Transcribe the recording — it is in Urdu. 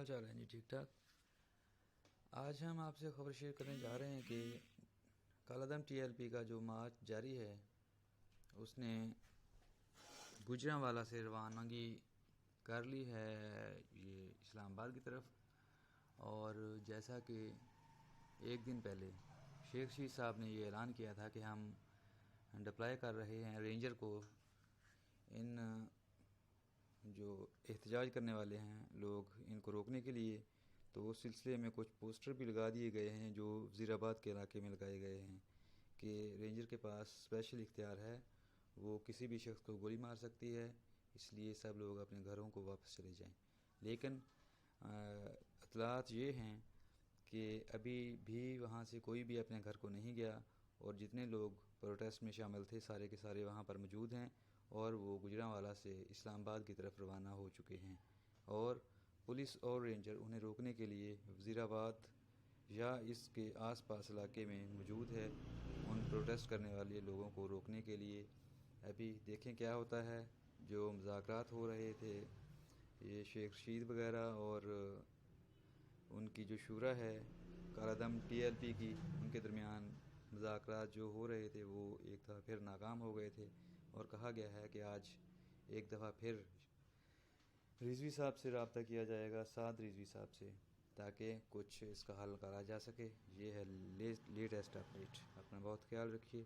چال ہے جی؟ ٹھیک ٹھاک۔ آج ہم آپ سے خبر شیئر کرنے جا رہے ہیں کہ کالعدم ٹی ایل پی کا جو مارچ جاری ہے اس نے گوجرانوالہ سے روانگی کر لی ہے یہ اسلام آباد کی طرف، اور جیسا کہ ایک دن پہلے شیخ رشید صاحب نے یہ اعلان کیا تھا کہ ہم ڈپلائی کر رہے ہیں رینجر کو ان جو احتجاج کرنے والے ہیں لوگ ان کو روکنے کے لیے، تو اس سلسلے میں کچھ پوسٹر بھی لگا دیے گئے ہیں جو وزیر آباد کے علاقے میں لگائے گئے ہیں کہ رینجر کے پاس اسپیشل اختیار ہے، وہ کسی بھی شخص کو گولی مار سکتی ہے، اس لیے سب لوگ اپنے گھروں کو واپس چلے جائیں۔ لیکن اطلاعات یہ ہیں کہ ابھی بھی وہاں سے کوئی بھی اپنے گھر کو نہیں گیا، اور جتنے لوگ پروٹیسٹ میں شامل تھے سارے کے سارے وہاں پر موجود ہیں، اور وہ گوجرانوالہ سے اسلام آباد کی طرف روانہ ہو چکے ہیں، اور پولیس اور رینجر انہیں روکنے کے لیے وزیر آباد یا اس کے آس پاس علاقے میں موجود ہے ان پروٹیسٹ کرنے والے لوگوں کو روکنے کے لیے۔ ابھی دیکھیں کیا ہوتا ہے۔ جو مذاکرات ہو رہے تھے یہ شیخ رشید وغیرہ اور ان کی جو شورا ہے کالعدم ٹی ایل پی کی، ان کے درمیان مذاکرات جو ہو رہے تھے وہ ایک دفعہ پھر ناکام ہو گئے تھے، اور کہا گیا ہے کہ آج ایک دفعہ پھر رضوی صاحب سے رابطہ کیا جائے گا، سعد رضوی صاحب سے، تاکہ کچھ اس کا حل کرا جا سکے۔ یہ ہے لیٹسٹ اپڈیٹ۔ اپنا بہت خیال رکھیے۔